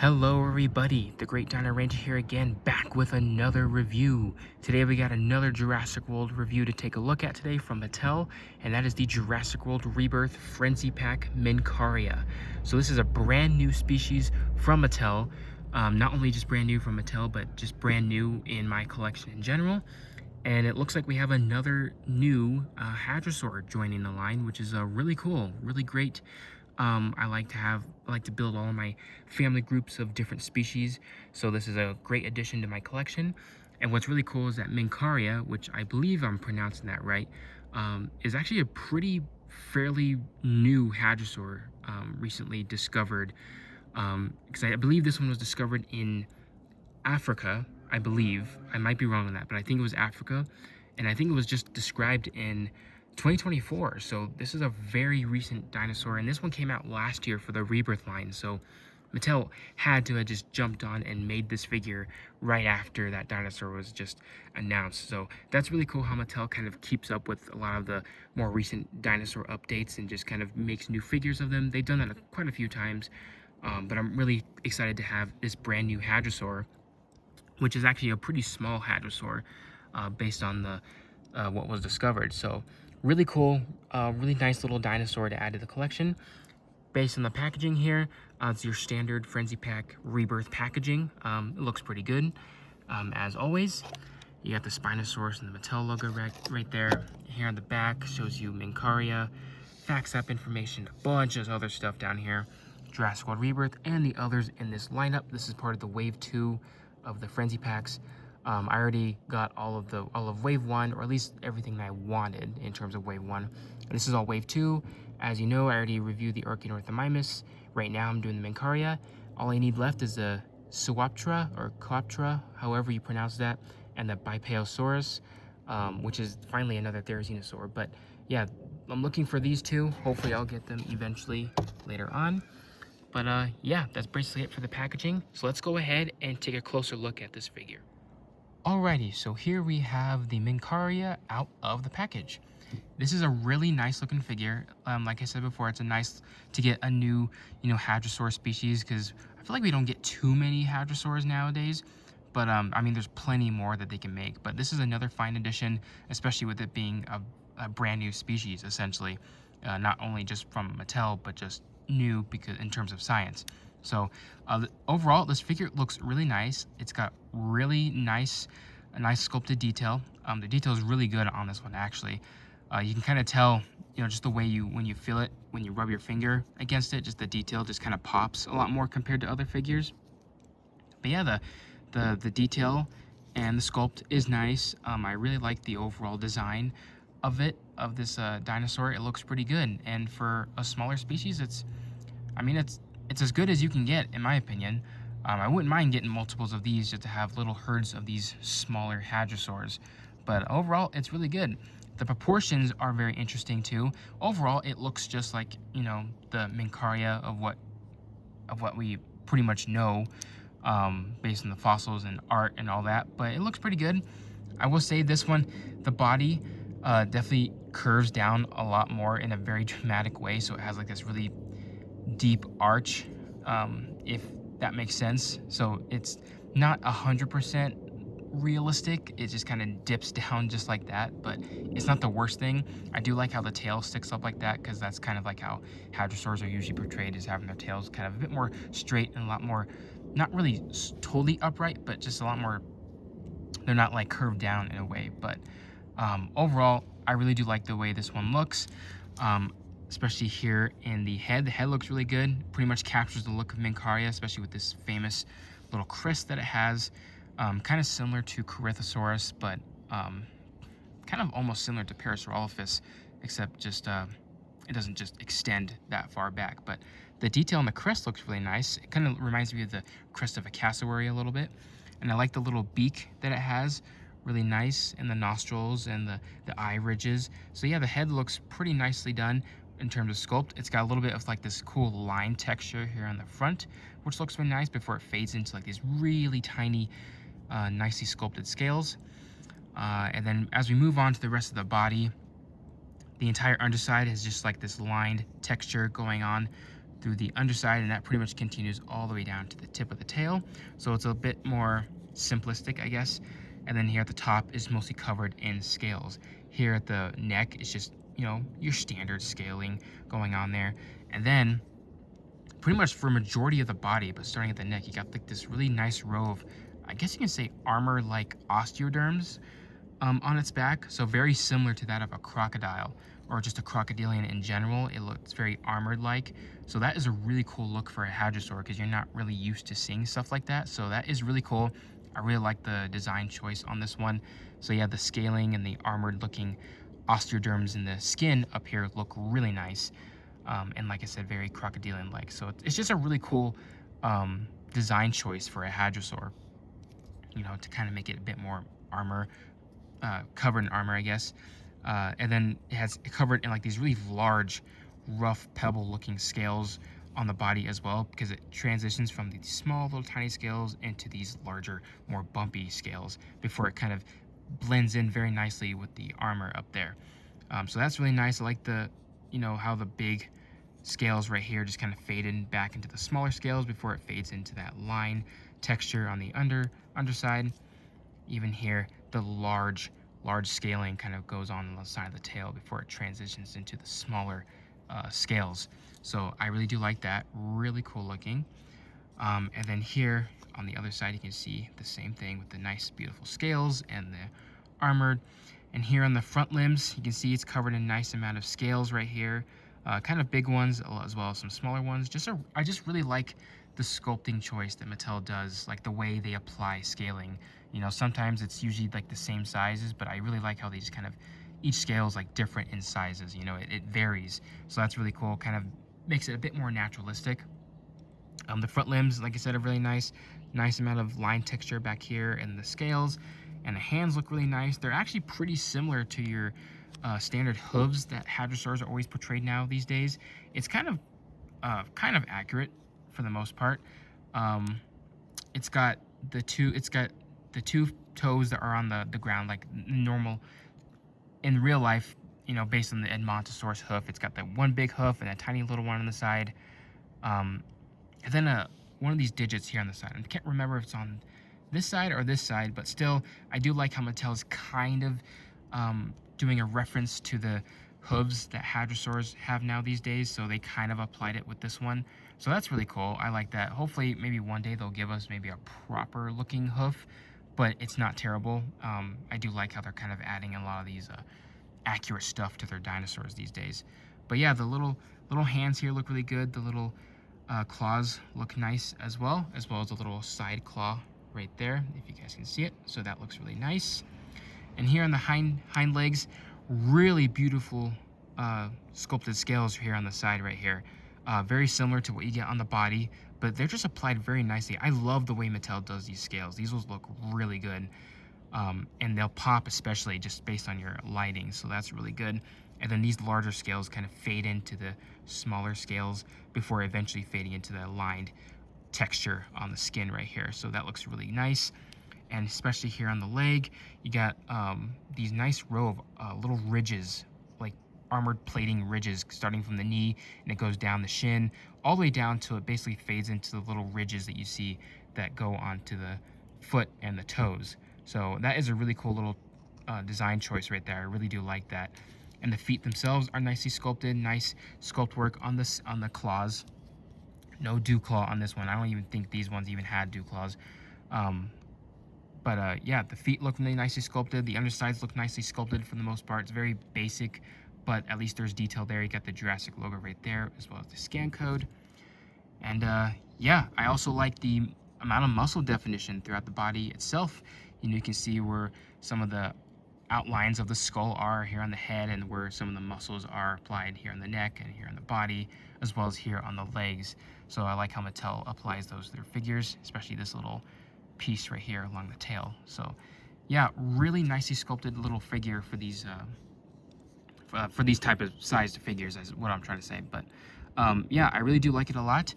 Hello everybody, the Great Dino Ranger here again, back with another review. Today we got another Jurassic World review to take a look at today from Mattel, and that is the Jurassic World Rebirth Frenzy Pack Minqaria. So this is a brand new species from Mattel, not only just brand new from Mattel, but just brand new in my collection in general. And it looks like we have another new hadrosaur joining the line, which is really cool, really great. I like to build all of my family groups of different species, so this is a great addition to my collection. And what's really cool is that Minqaria, which I believe I'm pronouncing that right, is actually a fairly new hadrosaur, recently discovered. Because I believe this one was discovered in Africa. I believe I might be wrong on that, but I think it was Africa, and I think it was just described in 2024. So this is a very recent dinosaur, and this one came out last year for the Rebirth line. So Mattel had to have just jumped on and made this figure right after that dinosaur was just announced. So that's really cool how Mattel kind of keeps up with a lot of the more recent dinosaur updates and just kind of makes new figures of them. They've done that quite a few times, but I'm really excited to have this brand new hadrosaur, which is actually a pretty small hadrosaur based on the what was discovered. So really cool, really nice little dinosaur to add to the collection. Based on the packaging here, it's your standard Frenzy Pack Rebirth packaging. It looks pretty good, as always. You got the Spinosaurus and the Mattel logo right there. Here on the back shows you Minqaria, facts app information, a bunch of other stuff down here. Jurassic World Rebirth and the others in this lineup. This is part of the Wave 2 of the Frenzy Packs. I already got all of Wave 1, or at least everything that I wanted in terms of Wave 1. And this is all Wave 2. As you know, I already reviewed the Archaeornithomimus. Right now I'm doing the Minqaria. All I need left is the Suaptra, or Coaptra, however you pronounce that, and the Bipaosaurus, which is finally another Therizinosaur. But yeah, I'm looking for these two. Hopefully I'll get them eventually later on. But yeah, that's basically it for the packaging. So let's go ahead and take a closer look at this figure. Alrighty, so here we have the Minqaria out of the package. This is a really nice looking figure. Like I said before, it's a nice to get a new, hadrosaur species, because I feel like we don't get too many hadrosaurs nowadays. But I mean, there's plenty more that they can make. But this is another fine addition, especially with it being a brand new species, essentially. Not only just from Mattel, but just new because in terms of science. So overall, this figure looks really nice. It's got really nice sculpted detail. The detail is really good on this one, actually. You can kind of tell, just the way when you feel it, when you rub your finger against it, just the detail just kind of pops a lot more compared to other figures. But yeah, the detail and the sculpt is nice. I really like the overall design of this dinosaur. It looks pretty good, and for a smaller species, it's as good as you can get, in my opinion. I wouldn't mind getting multiples of these just to have little herds of these smaller hadrosaurs, but overall it's really good. The proportions are very interesting too. Overall it looks just like the Minqaria of what we pretty much know, based on the fossils and art and all that, but it looks pretty good. I will say this one, the body definitely curves down a lot more in a very dramatic way, so it has like this really deep arch, if that makes sense. So it's not 100% realistic. It just kind of dips down just like that, but it's not the worst thing. I do like how the tail sticks up like that, because that's kind of like how hadrosaurs are usually portrayed, as having their tails kind of a bit more straight and a lot more, not really totally upright, but just a lot more, they're not like curved down in a way. But overall, I really do like the way this one looks. Especially here in the head. The head looks really good. Pretty much captures the look of Minqaria, especially with this famous little crest that it has. Kind of similar to Corythosaurus, but kind of almost similar to Parasaurolophus, except just it doesn't just extend that far back. But the detail on the crest looks really nice. It kind of reminds me of the crest of a cassowary a little bit. And I like the little beak that it has. Really nice, and the nostrils and the eye ridges. So yeah, the head looks pretty nicely done. In terms of sculpt, it's got a little bit of like this cool line texture here on the front, which looks really nice before it fades into like these really tiny, nicely sculpted scales. And then as we move on to the rest of the body, the entire underside has just like this lined texture going on through the underside, and that pretty much continues all the way down to the tip of the tail. So it's a bit more simplistic, I guess. And then here at the top is mostly covered in scales. Here at the neck, it's just, you know, your standard scaling going on there. And then pretty much for majority of the body, but starting at the neck, you got like this really nice row of, I guess you can say, armor-like osteoderms on its back. So very similar to that of a crocodile, or just a crocodilian in general. It looks very armored-like. So that is a really cool look for a hadrosaur, because you're not really used to seeing stuff like that. So that is really cool. I really like the design choice on this one. So yeah, the scaling and the armored-looking osteoderms in the skin up here look really nice. And like I said, very crocodilian-like. So it's just a really cool design choice for a hadrosaur, you know, to kind of make it a bit more armor, covered in armor, I guess. And then it has covered in like these really large, rough pebble-looking scales on the body as well, because it transitions from these small little tiny scales into these larger, more bumpy scales before it kind of blends in very nicely with the armor up there. So that's really nice. I like the, you know, how the big scales right here just kind of fade in back into the smaller scales before it fades into that line texture on the underside. Even here, the large scaling kind of goes on the side of the tail before it transitions into the smaller scales. So I really do like that. Really cool looking. And then here on the other side, you can see the same thing with the nice, beautiful scales and the armored. And here on the front limbs, you can see it's covered in a nice amount of scales right here. Kind of big ones as well as some smaller ones. I just really like the sculpting choice that Mattel does, like the way they apply scaling. You know, sometimes it's usually like the same sizes, but I really like how they just kind of, each scale is like different in sizes, you know, it varies. So that's really cool, kind of makes it a bit more naturalistic. The front limbs, like I said, are really nice amount of line texture back here, and the scales and the hands look really nice. They're actually pretty similar to your standard hooves that hadrosaurs are always portrayed now these days. It's kind of accurate for the most part. It's got the two toes that are on the ground like normal in real life, you know, based on the Edmontosaurus hoof. It's got that one big hoof and a tiny little one on the side. And then one of these digits here on the side. I can't remember if it's on this side or this side, but still, I do like how Mattel's kind of doing a reference to the hooves that hadrosaurs have now these days, so they kind of applied it with this one. So that's really cool. I like that. Hopefully, maybe one day they'll give us maybe a proper looking hoof, but it's not terrible. I do like how they're kind of adding a lot of these accurate stuff to their dinosaurs these days. But yeah, the little hands here look really good. The little claws look nice as well as a little side claw right there, if you guys can see it. So that looks really nice. And here on the hind legs, really beautiful sculpted scales here on the side right here. Very similar to what you get on the body, but they're just applied very nicely. I love the way Mattel does these scales. These will look really good. And they'll pop, especially just based on your lighting, so that's really good. And then these larger scales kind of fade into the smaller scales before eventually fading into the lined texture on the skin right here. So that looks really nice. And especially here on the leg, you got these nice row of little ridges, like armored plating ridges starting from the knee, and it goes down the shin all the way down till it basically fades into the little ridges that you see that go onto the foot and the toes. So that is a really cool little design choice right there. I really do like that. And the feet themselves are nicely sculpted, nice sculpt work on the claws. No dew claw on this one. I don't even think these ones even had dew claws. But yeah, the feet look really nicely sculpted. The undersides look nicely sculpted for the most part. It's very basic, but at least there's detail there. You got the Jurassic logo right there, as well as the scan code. And yeah, I also like the amount of muscle definition throughout the body itself. You know, you can see where some of the outlines of the skull are here on the head, and where some of the muscles are applied here on the neck and here on the body, as well as here on the legs. So I like how Mattel applies those to their figures, especially this little piece right here along the tail. So yeah, really nicely sculpted little figure for these type of sized figures, is what I'm trying to say. But yeah, I really do like it a lot.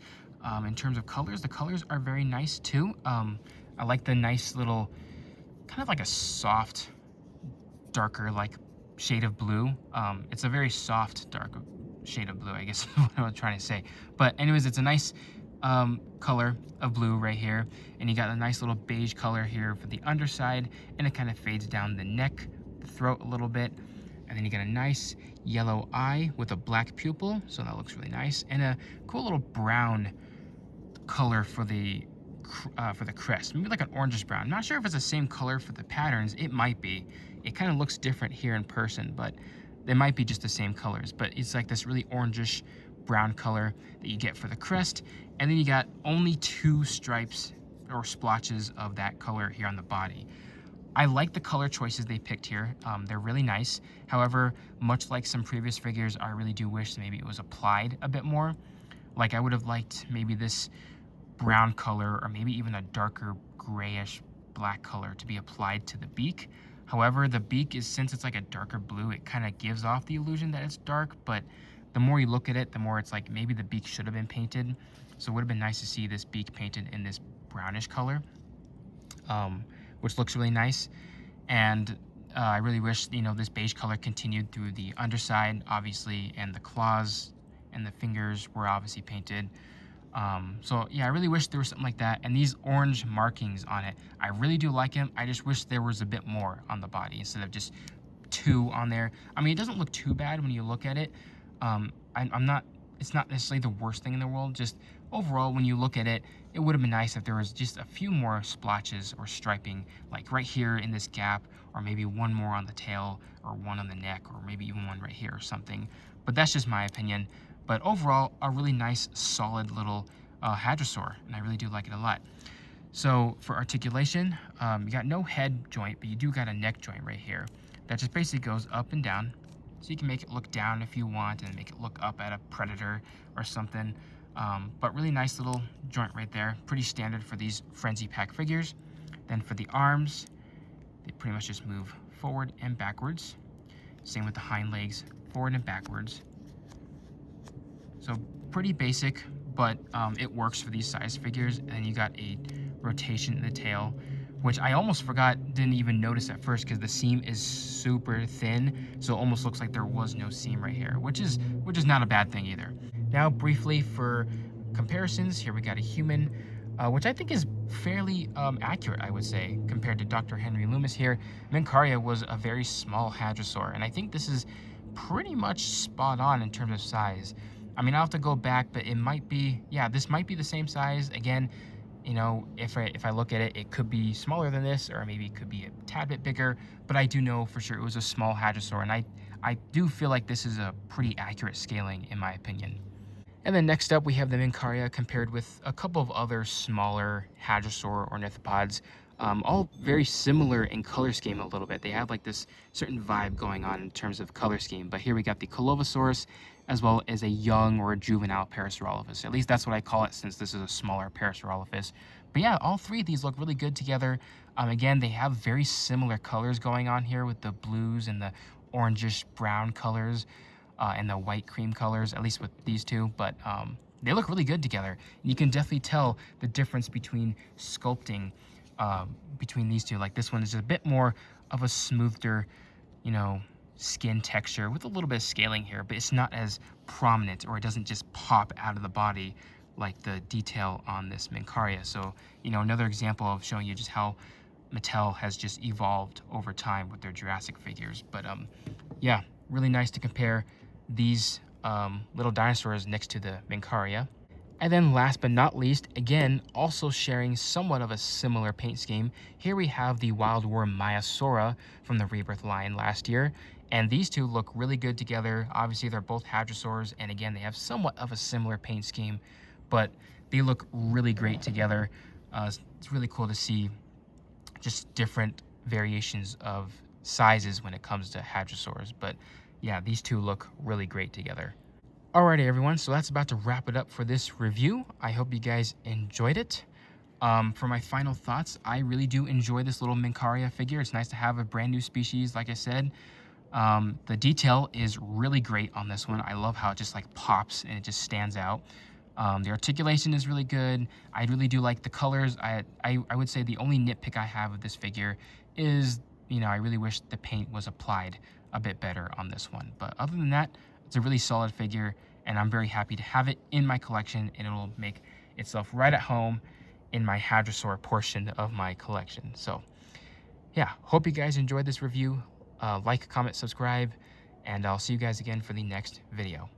In terms of colors, the colors are very nice too. I like the nice little, kind of like a soft, darker like shade of blue. It's a very soft, dark shade of blue, I guess is what I was trying to say. But anyways, it's a nice color of blue right here, and you got a nice little beige color here for the underside, and it kind of fades down the neck, the throat a little bit, and then you get a nice yellow eye with a black pupil, so that looks really nice, and a cool little brown color for the crest, maybe like an orangish brown. I'm not sure if it's the same color for the patterns. It might be. It kind of looks different here in person, but they might be just the same colors. But it's like this really orangish brown color that you get for the crest, and then you got only 2 stripes or splotches of that color here on the body. I like the color choices they picked here. They're really nice. However, much like some previous figures, I really do wish maybe it was applied a bit more. Like I would have liked maybe this brown color or maybe even a darker grayish black color to be applied to the beak. However, the beak is, since it's like a darker blue, it kind of gives off the illusion that it's dark, but the more you look at it, the more it's like maybe the beak should have been painted. So it would have been nice to see this beak painted in this brownish color, which looks really nice. And I really wish, you know, this beige color continued through the underside, obviously, and the claws and the fingers were obviously painted. So yeah, I really wish there was something like that. And these orange markings on it, I really do like them. I just wish there was a bit more on the body instead of just 2 on there. I mean, it doesn't look too bad when you look at it. It's not necessarily the worst thing in the world. Just overall, when you look at it, it would have been nice if there was just a few more splotches or striping, like right here in this gap, or maybe 1 more on the tail, or 1 on the neck, or maybe even 1 right here or something. But that's just my opinion. But overall, a really nice, solid little hadrosaur, and I really do like it a lot. So for articulation, you got no head joint, but you do got a neck joint right here that just basically goes up and down. So you can make it look down if you want and make it look up at a predator or something. But really nice little joint right there. Pretty standard for these Frenzy Pack figures. Then for the arms, they pretty much just move forward and backwards. Same with the hind legs, forward and backwards. So pretty basic, but it works for these size figures. And you got a rotation in the tail, which I almost forgot, didn't even notice at first because the seam is super thin, so it almost looks like there was no seam right here, which is not a bad thing either. Now briefly for comparisons, here we got a human, which I think is fairly accurate, I would say, compared to Dr. Henry Loomis here. Minqaria was a very small hadrosaur, and I think this is pretty much spot on in terms of size. I mean, I'll have to go back, but it might be, yeah, this might be the same size. Again, you know, if I look at it, it could be smaller than this, or maybe it could be a tad bit bigger, but I do know for sure it was a small hadrosaur, and I do feel like this is a pretty accurate scaling in my opinion. And then next up, we have the Minqaria compared with a couple of other smaller hadrosaur ornithopods, all very similar in color scheme a little bit. They have like this certain vibe going on in terms of color scheme, but here we got the Colovosaurus, as well as a young or a juvenile Parasaurolophus. At least that's what I call it, since this is a smaller Parasaurolophus. But yeah, all 3 of these look really good together. Again, they have very similar colors going on here with the blues and the orangish brown colors and the white cream colors, at least with these 2. But they look really good together. And you can definitely tell the difference between sculpting between these 2. Like this one is a bit more of a smoother, you know, skin texture with a little bit of scaling here, but it's not as prominent, or it doesn't just pop out of the body like the detail on this Minqaria. So, you know, another example of showing you just how Mattel has just evolved over time with their Jurassic figures. But yeah, really nice to compare these little dinosaurs next to the Minqaria. And then last but not least, again, also sharing somewhat of a similar paint scheme, here we have the Wild War Maiasaura from the Rebirth line last year. And these 2 look really good together. Obviously, they're both hadrosaurs, and again, they have somewhat of a similar paint scheme, but they look really great together. It's really cool to see just different variations of sizes when it comes to hadrosaurs. But yeah, these 2 look really great together. Alrighty, everyone, so that's about to wrap it up for this review. I hope you guys enjoyed it. For my final thoughts, I really do enjoy this little Minqaria figure. It's nice to have a brand new species, like I said. The detail is really great on this one. I love how it just like pops and it just stands out. The articulation is really good. I really do like the colors. I would say the only nitpick I have of this figure is, you know, I really wish the paint was applied a bit better on this one. But other than that, It's a really solid figure, and I'm very happy to have it in my collection, and it'll make itself right at home in my hadrosaur portion of my collection. So yeah, hope you guys enjoyed this review. Like, comment, subscribe, and I'll see you guys again for the next video.